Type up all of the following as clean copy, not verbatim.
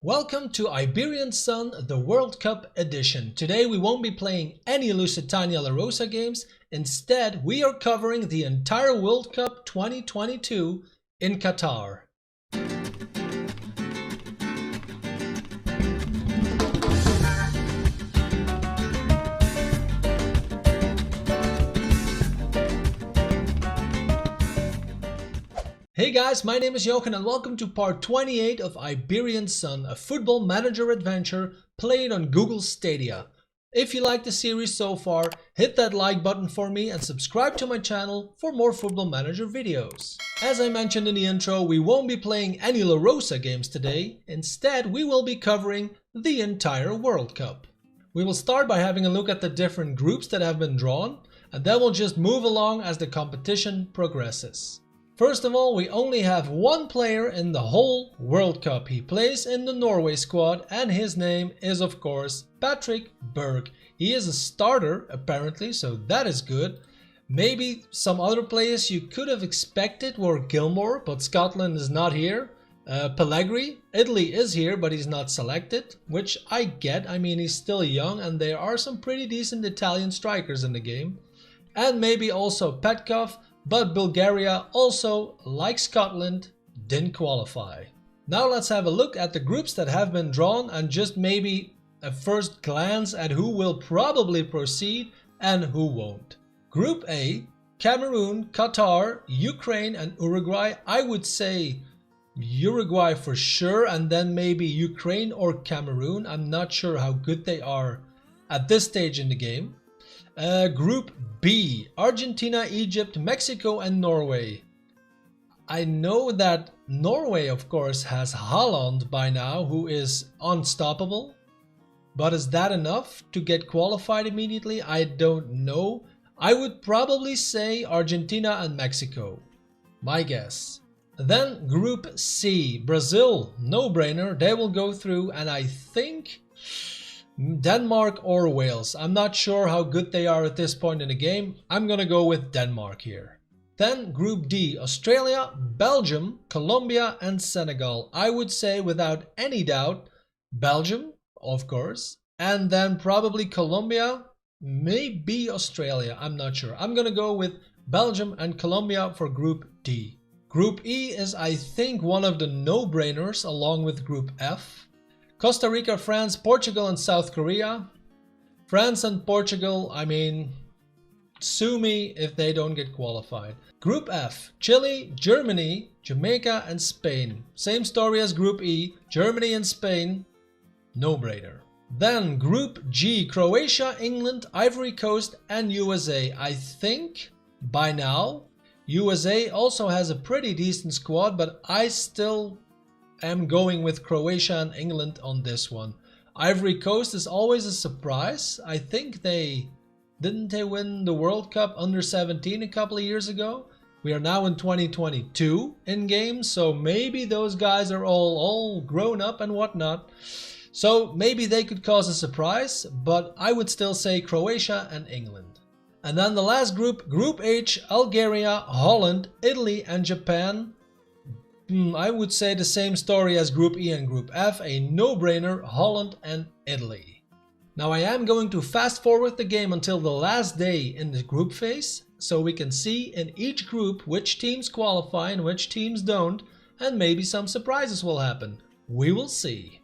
Welcome to Iberian Sun, the World Cup edition. Today we won't be playing any Lusitania Lourosa games. Instead, we are covering the entire World Cup 2022 in Qatar. Hey guys, my name is Jochen and welcome to part 28 of Iberian Sun, a football manager adventure played on Google Stadia. If you like the series so far, hit that like button for me and subscribe to my channel for more football manager videos. As I mentioned in the intro, we won't be playing any Lourosa games today. Instead, we will be covering the entire World Cup. We will start by having a look at the different groups that have been drawn, and then we'll just move along as the competition progresses. First of all, we only have one player in the whole World Cup. He plays in the Norway squad and his name is of course Patrick Berg. He is a starter apparently, so that is good. Maybe some other players you could have expected were Gilmore, but Scotland is not here. Pellegrini, Italy is here, but he's not selected, which I get. I mean, he's still young and there are some pretty decent Italian strikers in the game. And maybe also Petkov. But Bulgaria also, like Scotland, didn't qualify. Now let's have a look at the groups that have been drawn and just maybe a first glance at who will probably proceed and who won't. Group A, Cameroon, Qatar, Ukraine and Uruguay. I would say Uruguay for sure and then maybe Ukraine or Cameroon. I'm not sure how good they are at this stage in the game. Group B, Argentina, Egypt, Mexico and Norway. I know that Norway of course has Haaland by now, who is unstoppable. But is that enough to get qualified immediately? I don't know. I would probably say Argentina and Mexico. My guess. Then Group C, Brazil, no-brainer. They will go through and I think Denmark or Wales. I'm not sure how good they are at this point in the game. I'm gonna go with Denmark here. Then Group D, Australia, Belgium, Colombia and Senegal. I would say without any doubt Belgium, of course, and then probably Colombia, maybe Australia. I'm not sure. I'm gonna go with Belgium and Colombia for Group D. Group E is I think one of the no-brainers along with Group F. Costa Rica, France, Portugal and South Korea. France and Portugal, I mean, sue me if they don't get qualified. Group F, Chile, Germany, Jamaica and Spain. Same story as Group E, Germany and Spain, no-brainer. Then Group G, Croatia, England, Ivory Coast and USA. I think by now USA also has a pretty decent squad, but I still am going with Croatia and England on this one. Ivory Coast is always a surprise. I think didn't they win the World Cup under 17 a couple of years ago? We are now in 2022 in game, so maybe those guys are all grown up and whatnot. So maybe they could cause a surprise, but I would still say Croatia and England. And then the last group, Group H, Algeria, Holland, Italy and Japan. I would say the same story as Group E and Group F, a no-brainer, Holland and Italy. Now I am going to fast forward the game until the last day in the group phase, so we can see in each group which teams qualify and which teams don't, and maybe some surprises will happen. We will see.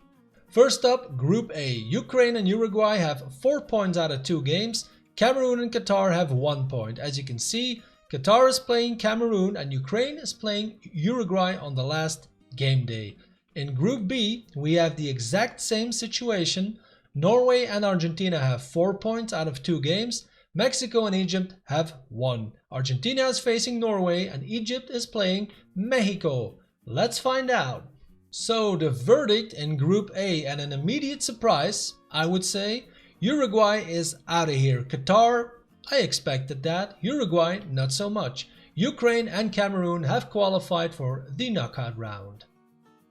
First up, Group A, Ukraine and Uruguay have 4 points out of 2 games, Cameroon and Qatar have 1 point. As you can see, Qatar is playing Cameroon and Ukraine is playing Uruguay on the last game day. In Group B, we have the exact same situation. Norway and Argentina have 4 points out of 2 games. Mexico and Egypt have 1. Argentina is facing Norway and Egypt is playing Mexico. Let's find out. So the verdict in Group A, and an immediate surprise, I would say, Uruguay is out of here. Qatar, I expected that. Uruguay, not so much. Ukraine and Cameroon have qualified for the knockout round.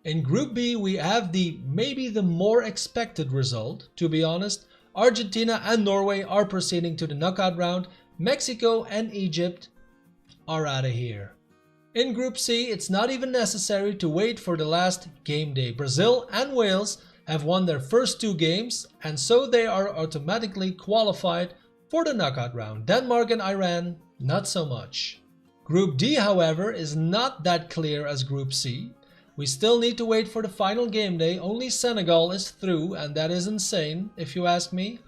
In Group B, we have maybe the more expected result, to be honest. Argentina and Norway are proceeding to the knockout round. Mexico and Egypt are out of here. In Group C, it's not even necessary to wait for the last game day. Brazil and Wales have won their first 2 games, and so they are automatically qualified for the knockout round. Denmark and Iran, not so much. Group D, however, is not that clear as Group C. We still need to wait for the final game day. Only Senegal is through, and that is insane, if you ask me.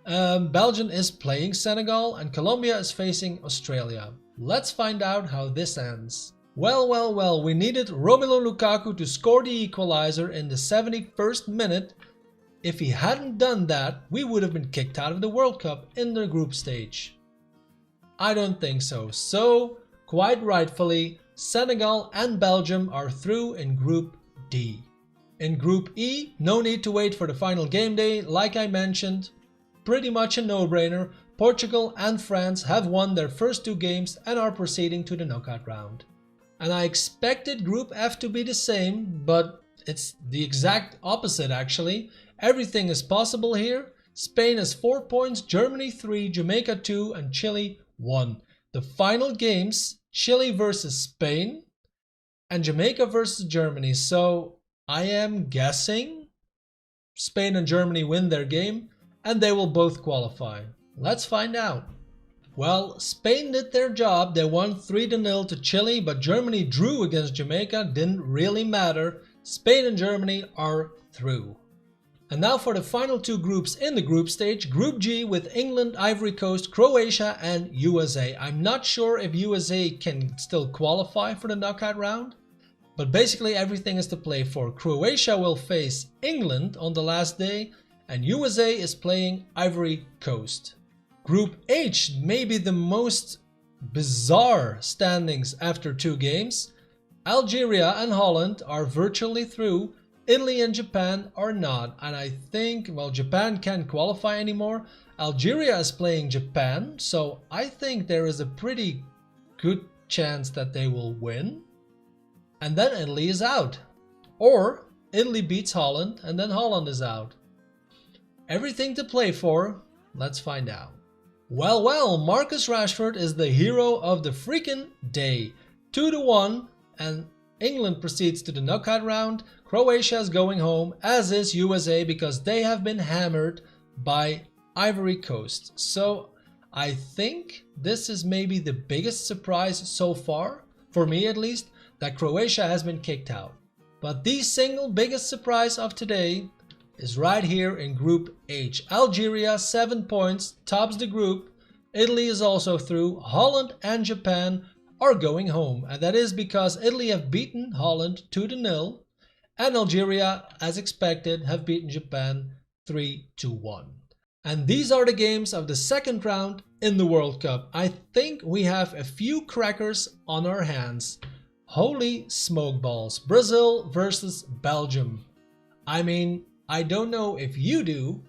Belgium is playing Senegal, and Colombia is facing Australia. Let's find out how this ends. Well, we needed Romelu Lukaku to score the equalizer in the 71st minute. If he hadn't done that, we would have been kicked out of the World Cup in the group stage. I don't think so. So, quite rightfully, Senegal and Belgium are through in Group D. In Group E, no need to wait for the final game day. Like I mentioned, pretty much a no-brainer. Portugal and France have won their first 2 games and are proceeding to the knockout round. And I expected Group F to be the same, but it's the exact opposite actually. Everything is possible here. Spain has 4 points, Germany 3, Jamaica 2 and Chile 1. The final games, Chile versus Spain and Jamaica versus Germany. So I am guessing Spain and Germany win their game and they will both qualify. Let's find out. Well, Spain did their job. They won 3-0 to Chile, but Germany drew against Jamaica. Didn't really matter. Spain and Germany are through. And now for the final 2 groups in the group stage. Group G with England, Ivory Coast, Croatia and USA. I'm not sure if USA can still qualify for the knockout round, but basically everything is to play for. Croatia will face England on the last day and USA is playing Ivory Coast. Group H may be the most bizarre standings after 2 games. Algeria and Holland are virtually through. Italy and Japan are not. And I think, well, Japan can't qualify anymore. Algeria is playing Japan, so I think there is a pretty good chance that they will win. And then Italy is out. Or Italy beats Holland and then Holland is out. Everything to play for. Let's find out. Well, Marcus Rashford is the hero of the freaking day. 2-1 and England proceeds to the knockout round. Croatia is going home, as is USA, because they have been hammered by Ivory Coast. So I think this is maybe the biggest surprise so far, for me at least, that Croatia has been kicked out. But the single biggest surprise of today is right here in Group H. Algeria, 7 points, tops the group. Italy is also through. Holland and Japan are going home, and that is because Italy have beaten Holland 2-0 and Algeria, as expected, have beaten Japan 3-1. And these are the games of the second round in the World Cup. I think we have a few crackers on our hands. Holy smoke balls. Brazil versus Belgium. I mean, I don't know if you do,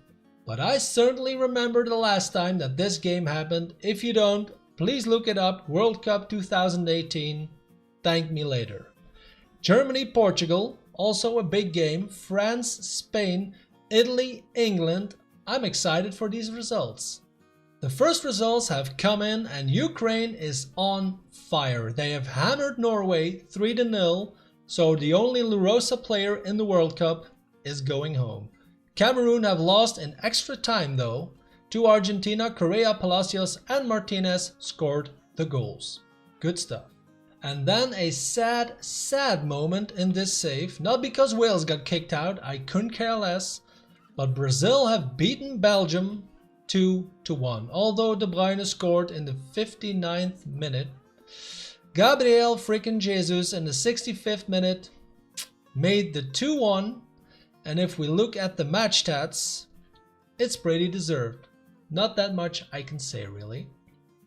but I certainly remember the last time that this game happened. If you don't, please look it up. World Cup 2018. Thank me later. Germany, Portugal, also a big game. France, Spain, Italy, England. I'm excited for these results. The first results have come in and Ukraine is on fire. They have hammered Norway 3-0, so the only Lourosa player in the World Cup is going home. Cameroon have lost in extra time though to Argentina. Correa, Palacios and Martinez scored the goals. Good stuff. And then a sad moment in this save. Not because Wales got kicked out, I couldn't care less. But Brazil have beaten Belgium 2-1. Although De Bruyne scored in the 59th minute. Gabriel freaking Jesus in the 65th minute made the 2-1. And if we look at the match stats, it's pretty deserved. Not that much I can say really.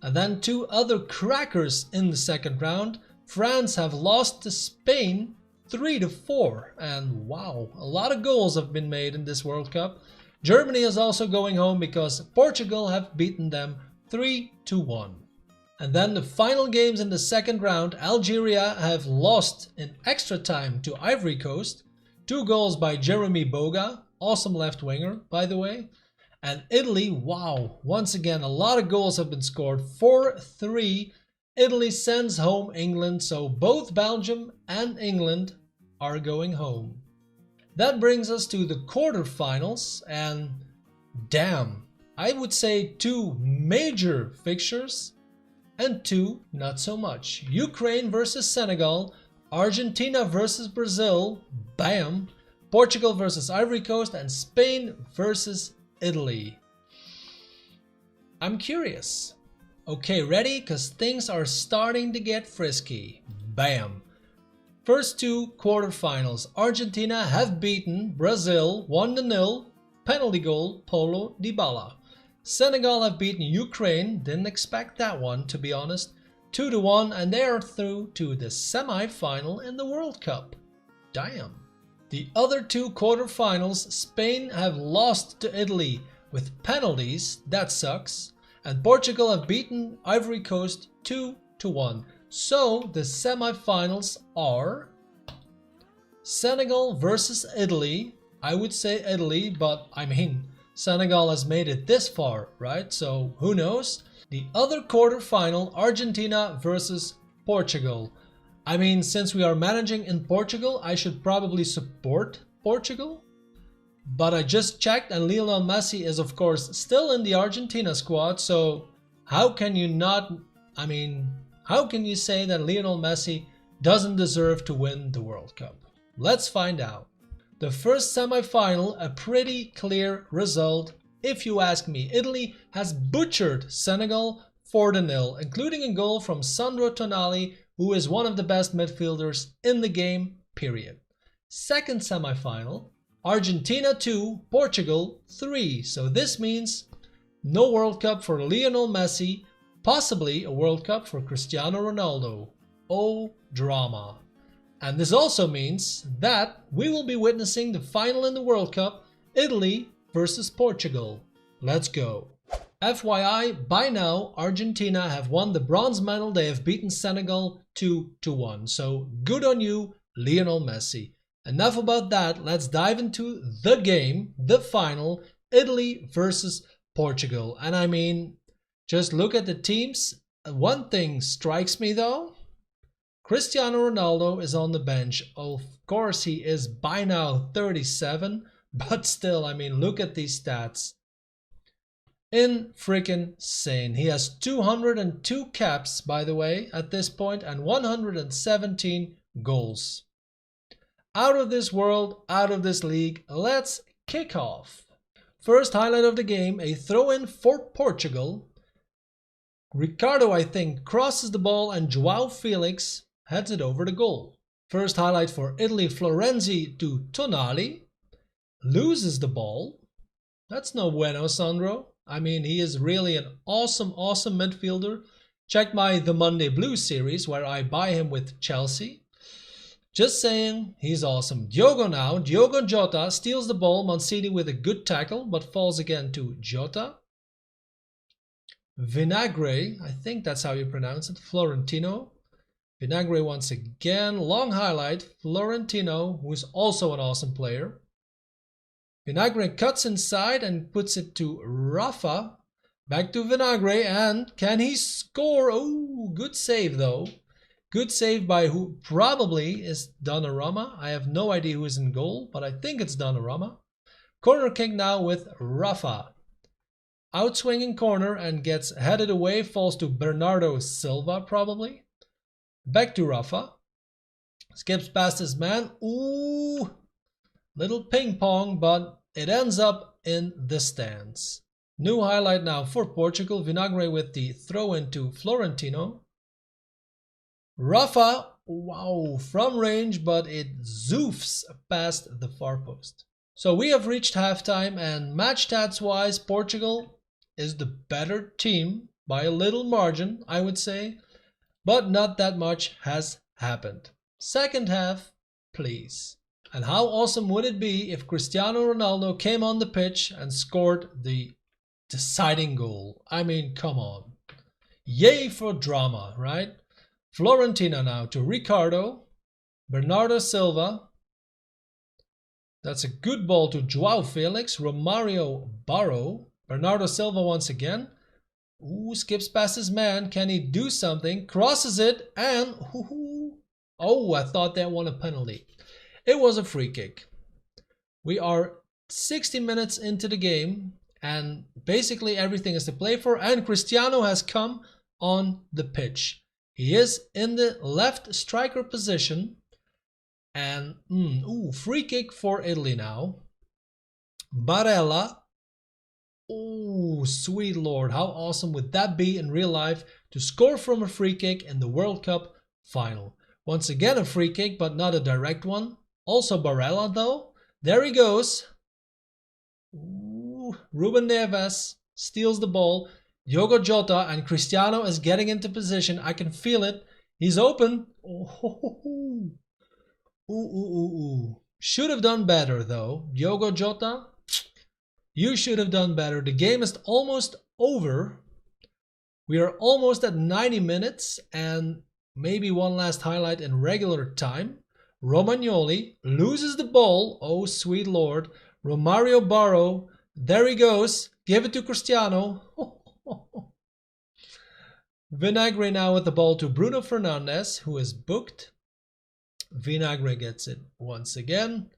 And then 2 other crackers in the second round. France have lost to Spain 3-4. And wow, a lot of goals have been made in this World Cup. Germany is also going home because Portugal have beaten them 3-1. And then the final games in the second round. Algeria have lost in extra time to Ivory Coast. 2 goals by Jeremy Boga, awesome left winger by the way. And Italy, wow, once again a lot of goals have been scored. 4-3 Italy sends home England, so both Belgium and England are going home. That brings us to the quarterfinals, and damn, I would say 2 major fixtures and 2 not so much. Ukraine versus Senegal, Argentina versus Brazil, bam, Portugal versus Ivory Coast, and Spain versus Italy. I'm curious. Okay, ready? Because things are starting to get frisky. Bam. First 2 quarterfinals. Argentina have beaten Brazil 1-0, penalty goal, Paulo Dybala. Senegal have beaten Ukraine, didn't expect that one to be honest, 2-1, and they are through to the semi-final in the World Cup. Damn. The other 2 quarterfinals, Spain have lost to Italy with penalties, that sucks, and Portugal have beaten Ivory Coast 2-1. So the semi-finals are Senegal versus Italy. I would say Italy, but I mean Senegal has made it this far, right? So who knows? The other quarterfinal, Argentina versus Portugal. I mean, since we are managing in Portugal, I should probably support Portugal. But I just checked and Lionel Messi is of course still in the Argentina squad, so how can you say that Lionel Messi doesn't deserve to win the World Cup? Let's find out. The first semi-final, a pretty clear result if you ask me. Italy has butchered Senegal 4-0, including a goal from Sandro Tonali, who is one of the best midfielders in the game, period. Second semi-final, Argentina 2, Portugal 3. So this means no World Cup for Lionel Messi, possibly a World Cup for Cristiano Ronaldo. Oh, drama. And this also means that we will be witnessing the final in the World Cup, Italy versus Portugal. Let's go. FYI, by now, Argentina have won the bronze medal. They have beaten Senegal 2-1. So good on you, Lionel Messi. Enough about that, let's dive into the game, the final, Italy versus Portugal. And I mean, just look at the teams. One thing strikes me though. Cristiano Ronaldo is on the bench. Of course he is by now 37, but still, I mean, look at these stats. Insane. He has 202 caps, by the way, at this point, and 117 goals. Out of this world, out of this league, let's kick off. First highlight of the game, a throw-in for Portugal. Ricardo, I think, crosses the ball and João Felix heads it over the goal. First highlight for Italy, Florenzi to Tonali. Loses the ball. That's no bueno, Sandro. I mean, he is really an awesome midfielder. Check my The Monday Blues series where I buy him with Chelsea. Just saying, he's awesome. Diogo now. Diogo Jota steals the ball. Mancini with a good tackle, but falls again to Jota. Vinagre, I think that's how you pronounce it. Florentino. Vinagre once again. Long highlight. Florentino, who's also an awesome player. Vinagre cuts inside and puts it to Rafa. Back to Vinagre, and can he score? Oh, good save though. Good save by who probably is Donnarumma. I have no idea who is in goal, but I think it's Donnarumma. Corner kick now with Rafa. Outswinging corner and gets headed away, falls to Bernardo Silva probably. Back to Rafa. Skips past his man. Ooh, little ping pong, but it ends up in the stands. New highlight now for Portugal. Vinagre with the throw into Florentino. Rafa, wow, from range, but it zoofs past the far post. So we have reached halftime, and match stats wise, Portugal is the better team by a little margin, I would say, but not that much has happened. Second half, please. And how awesome would it be if Cristiano Ronaldo came on the pitch and scored the deciding goal? I mean, come on. Yay for drama, right? Florentina now to Ricardo. Bernardo Silva. That's a good ball to João Felix. Romario Barro. Bernardo Silva once again. Ooh, skips past his man. Can he do something? Crosses it and... Oh, I thought they won a penalty. It was a free kick. We are 60 minutes into the game and basically everything is to play for, and Cristiano has come on the pitch. He is in the left striker position and free kick for Italy now. Barella. Oh, sweet lord, how awesome would that be in real life to score from a free kick in the World Cup final. Once again a free kick, but not a direct one. Also Barella though. There he goes. Ooh, Ruben Neves steals the ball. Diogo Jota and Cristiano is getting into position. I can feel it. He's open. Ooh. Should have done better though. Diogo Jota, you should have done better. The game is almost over. We are almost at 90 minutes and maybe one last highlight in regular time. Romagnoli loses the ball. Oh, sweet lord. Romario Barro. There he goes. Give it to Cristiano. Vinagre now with the ball to Bruno Fernandes, who is booked. Vinagre gets it once again.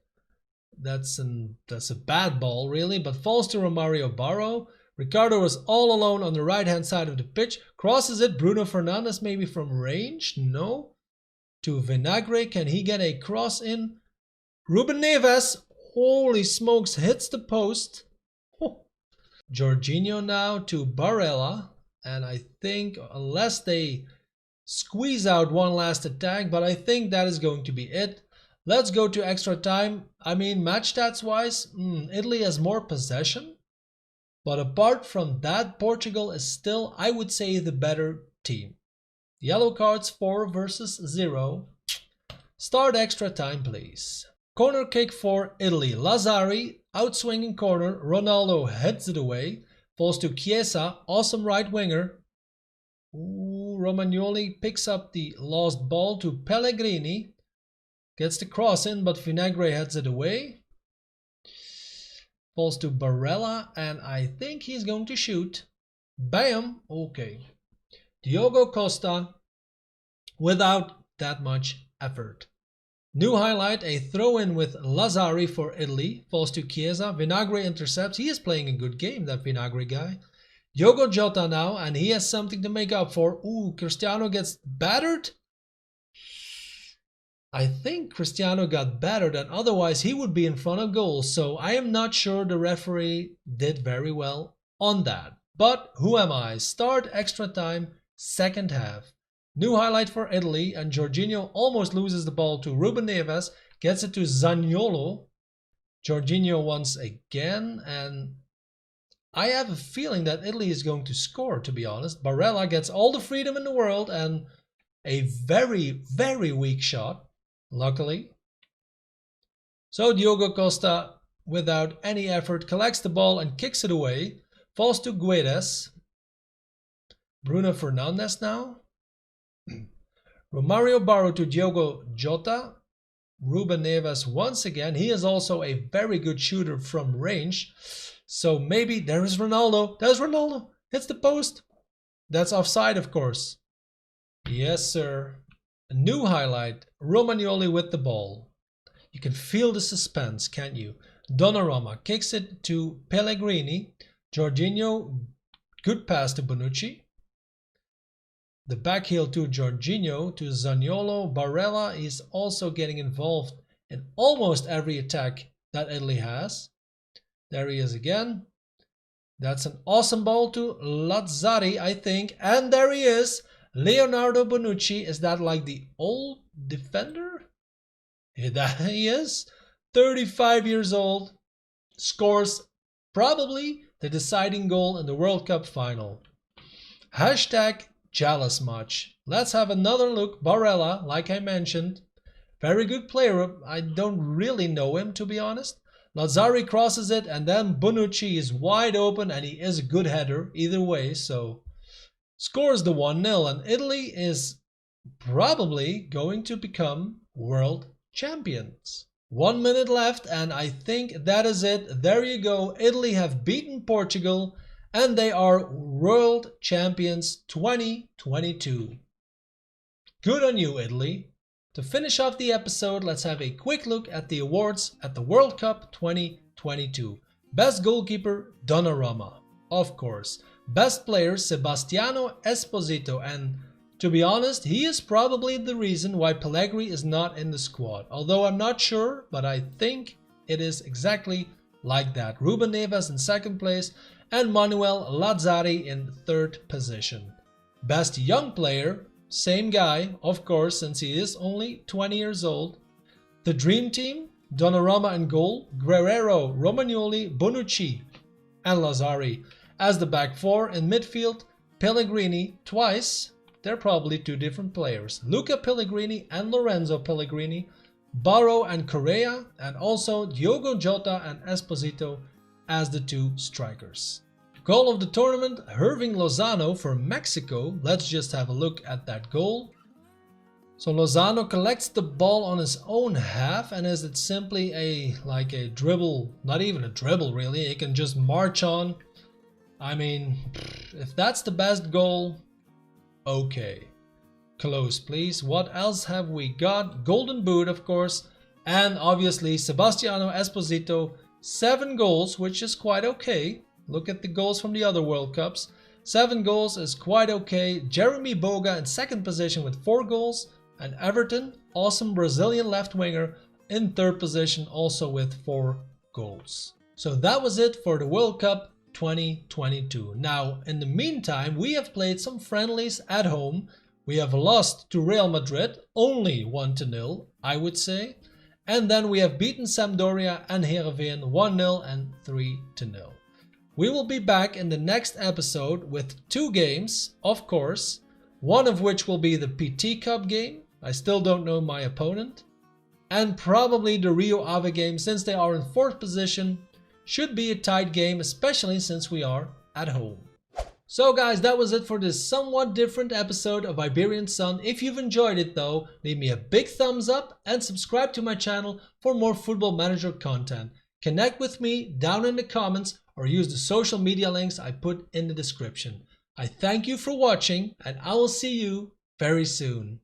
That's a bad ball, really, but falls to Romario Barro. Ricardo is all alone on the right-hand side of the pitch. Crosses it. Bruno Fernandes maybe from range? No. To Vinagre. Can he get a cross in? Ruben Neves. Holy smokes. Hits the post. Jorginho now to Barella. And I think unless they squeeze out one last attack, but I think that is going to be it. Let's go to extra time. I mean, match stats wise, Italy has more possession. But apart from that, Portugal is still, I would say, the better team. Yellow cards 4 versus 0. Start extra time, please. Corner kick for Italy. Lazzari, outswinging corner. Ronaldo heads it away. Falls to Chiesa, awesome right winger. Ooh, Romagnoli picks up the lost ball to Pellegrini. Gets the cross in, but Vinagre heads it away. Falls to Barella, and I think he's going to shoot. Bam! Okay. Diogo Costa without that much effort. New highlight, a throw-in with Lazzari for Italy. Falls to Chiesa. Vinagre intercepts. He is playing a good game, that Vinagre guy. Diogo Jota now, and he has something to make up for. Ooh, Cristiano gets battered. I think Cristiano got battered, and otherwise he would be in front of goal. So I am not sure the referee did very well on that. But who am I? Start extra time, second half. New highlight for Italy, and Jorginho almost loses the ball to Ruben Neves. Gets it to Zaniolo. Jorginho once again, and I have a feeling that Italy is going to score, to be honest. Barella gets all the freedom in the world and a very, very weak shot. Luckily. So Diogo Costa, without any effort, collects the ball and kicks it away. Falls to Guedes. Bruno Fernandes now. Romario Barro to Diogo Jota. Ruben Neves once again. He is also a very good shooter from range. So maybe there is Ronaldo. There's Ronaldo. Hits the post. That's offside, of course. Yes, sir. A new highlight, Romagnoli with the ball. You can feel the suspense, can't you? Donnarumma kicks it to Pellegrini. Jorginho, good pass to Bonucci. The back heel to Jorginho, to Zaniolo. Barella is also getting involved in almost every attack that Italy has. There he is again. That's an awesome ball to Lazzari, I think. And there he is. Leonardo Bonucci. Is that like the old defender? That he is. 35 years old. Scores probably the deciding goal in the World Cup final. Hashtag jealous much. Let's have another look. Barella, like I mentioned. Very good player. I don't really know him, to be honest. Lazzari crosses it, and then Bonucci is wide open, and he is a good header either way, so scores the 1-0, and Italy is probably going to become world champions. 1 minute left, and I think that is it. There you go. Italy have beaten Portugal, and they are World Champions 2022. Good on you, Italy. To finish off the episode, let's have a quick look at the awards at the World Cup 2022. Best goalkeeper, Donnarumma, of course. Best player, Sebastiano Esposito, and to be honest, he is probably the reason why Pellegrini is not in the squad. Although I'm not sure, but I think it is exactly like that. Ruben Neves in second place and Manuel Lazzari in third position. Best young player, same guy, of course, since he is only 20 years old. The Dream Team, Donnarumma in goal, Guerrero, Romagnoli, Bonucci, and Lazzari. As the back four in midfield, Pellegrini twice. They're probably two different players. Luca Pellegrini and Lorenzo Pellegrini, Barro and Correa, and also Diogo Jota and Esposito as the two strikers. Goal of the tournament, Hirving Lozano for Mexico. Let's just have a look at that goal. So Lozano collects the ball on his own half, and is it simply a dribble? Not even a dribble really, he can just march on. I mean, if that's the best goal, okay. Close please. What else have we got? Golden Boot, of course, and obviously Sebastiano Esposito, 7 goals, which is quite okay. Look at the goals from the other World Cups. 7 goals is quite okay. Jeremy Boga in second position with 4 goals. And Everton, awesome Brazilian left winger, in third position also with 4 goals. So that was it for the World Cup 2022. Now, in the meantime, we have played some friendlies at home. We have lost to Real Madrid, only 1-0, I would say. And then we have beaten Sampdoria and Heerenveen 1-0 and 3-0. We will be back in the next episode with 2 games, of course, one of which will be the PT Cup game. I still don't know my opponent. And probably the Rio Ave game, since they are in 4th position. Should be a tight game, especially since we are at home. So guys, that was it for this somewhat different episode of Iberian Sun. If you've enjoyed it though, leave me a big thumbs up and subscribe to my channel for more Football Manager content. Connect with me down in the comments or use the social media links I put in the description. I thank you for watching and I will see you very soon.